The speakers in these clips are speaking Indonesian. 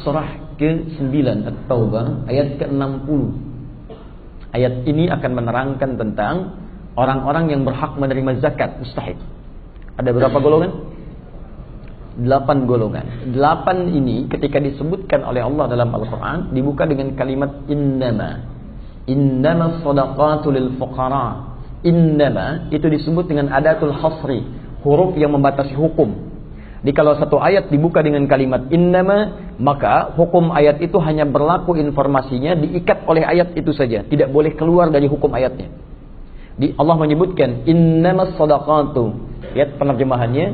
surah ke-9 At-Taubah ayat ke-60. Ayat ini akan menerangkan tentang orang-orang yang berhak menerima zakat mustahik. Ada berapa golongan? 8 golongan. 8 ini ketika disebutkan oleh Allah dalam Al-Quran dibuka dengan kalimat innama. Innama sadaqatu lil fuqara. Innama itu disebut dengan adatul hasri, huruf yang membatasi hukum. Jadi kalau satu ayat dibuka dengan kalimat innama, maka hukum ayat itu hanya berlaku, informasinya diikat oleh ayat itu saja, tidak boleh keluar dari hukum ayatnya. Allah menyebutkan innamas sadaqatu. Lihat penerjemahannya,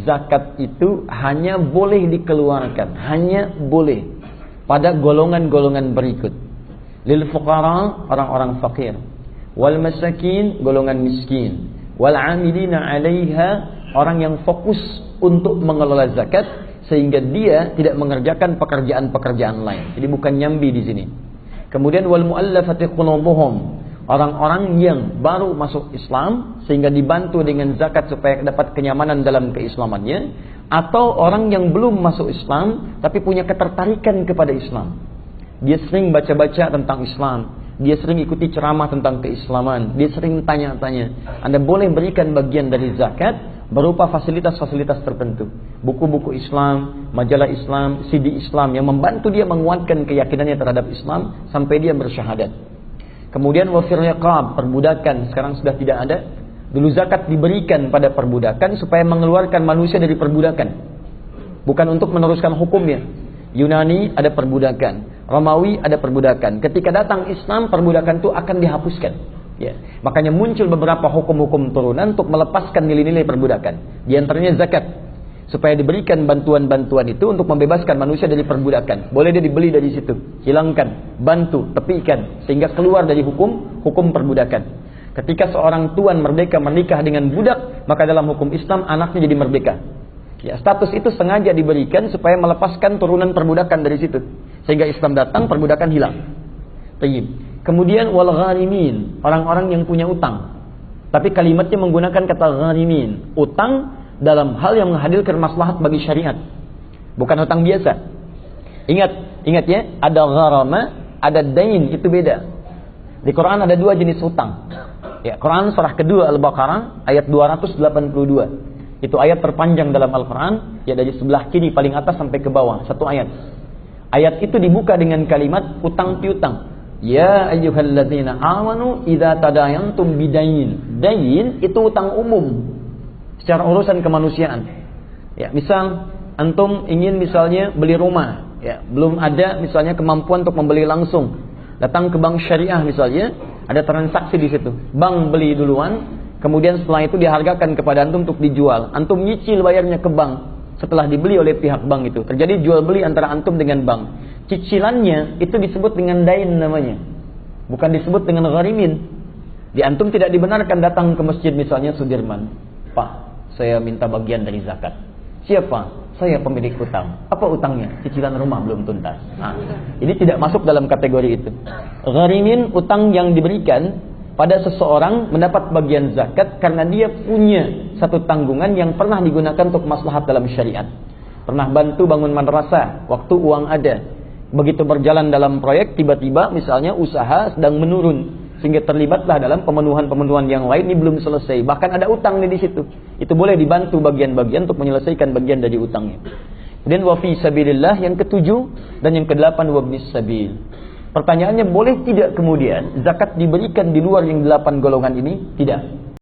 zakat itu hanya boleh dikeluarkan, hanya boleh pada golongan-golongan berikut. Lil fuqara, orang-orang fakir. Wal masakin, golongan miskin. Wal amilina 'alaiha, orang yang fokus untuk mengelola zakat sehingga dia tidak mengerjakan pekerjaan-pekerjaan lain. Jadi bukan nyambi di sini. Kemudian wal muallafati qulubuhum, orang-orang yang baru masuk Islam sehingga dibantu dengan zakat supaya dapat kenyamanan dalam keislamannya, atau orang yang belum masuk Islam tapi punya ketertarikan kepada Islam. Dia sering baca-baca tentang Islam, dia sering ikuti ceramah tentang keislaman, dia sering tanya-tanya. Anda boleh berikan bagian dari zakat berupa fasilitas-fasilitas tertentu, buku-buku Islam, majalah Islam, CD Islam yang membantu dia menguatkan keyakinannya terhadap Islam sampai dia bersyahadat. Kemudian wafir riqab, perbudakan, sekarang sudah tidak ada. Dulu zakat diberikan pada perbudakan supaya mengeluarkan manusia dari perbudakan, bukan untuk meneruskan hukumnya. Yunani ada perbudakan, Romawi ada perbudakan. Ketika datang Islam, perbudakan itu akan dihapuskan. Ya, makanya muncul beberapa hukum-hukum turunan untuk melepaskan nilai-nilai perbudakan. Di antaranya zakat, supaya diberikan bantuan-bantuan itu untuk membebaskan manusia dari perbudakan. Boleh dia dibeli dari situ, hilangkan, bantu, tepikan, sehingga keluar dari hukum perbudakan. Ketika seorang tuan merdeka menikah dengan budak, maka dalam hukum Islam anaknya jadi merdeka. Ya, status itu sengaja diberikan supaya melepaskan turunan perbudakan dari situ, sehingga Islam datang, perbudakan hilang. Tayyib. Kemudian wal gharimin, orang-orang yang punya utang. Tapi kalimatnya menggunakan kata gharimin, utang dalam hal yang menghadirkan maslahat bagi syariat, bukan utang biasa. Ingat ya, ada gharama, ada dain, itu beda. Di Quran ada 2 jenis utang. Ya, Quran surah kedua Al-Baqarah ayat 282. Itu ayat terpanjang dalam Al-Quran, ya dari sebelah kiri paling atas sampai ke bawah, satu ayat. Ayat itu dibuka dengan kalimat utang piutang. Ya ayyuhalladzina amanu idza tadayantum bidain. Dain itu utang umum secara urusan kemanusiaan. Ya, misal antum ingin misalnya beli rumah, ya, belum ada misalnya kemampuan untuk membeli langsung. Datang ke bank syariah misalnya, ada transaksi di situ. Bank beli duluan, kemudian setelah itu dihargakan kepada antum untuk dijual. Antum nyicil bayarnya ke bank setelah dibeli oleh pihak bank itu. Terjadi jual beli antara antum dengan bank. Cicilannya itu disebut dengan dain namanya, bukan disebut dengan gharimin. Di antum tidak dibenarkan datang ke masjid misalnya Sudirman, Pak, saya minta bagian dari zakat. Siapa? Saya pemilik utang. Apa utangnya? Cicilan rumah belum tuntas. Nah, ini tidak masuk dalam kategori itu. Gharimin, utang yang diberikan pada seseorang mendapat bagian zakat karena dia punya satu tanggungan yang pernah digunakan untuk maslahat dalam syariat. Pernah bantu bangun madrasah waktu uang ada. Begitu berjalan dalam proyek, tiba-tiba misalnya usaha sedang menurun, sehingga terlibatlah dalam pemenuhan-pemenuhan yang lain, ini belum selesai, bahkan ada utang di situ. Itu boleh dibantu bagian-bagian untuk menyelesaikan bagian dari utangnya. Kemudian wa fi sabilillah yang ke-7 dan yang ke-8 wa ibnis sabil. Pertanyaannya, boleh tidak kemudian zakat diberikan di luar yang 8 golongan ini? Tidak.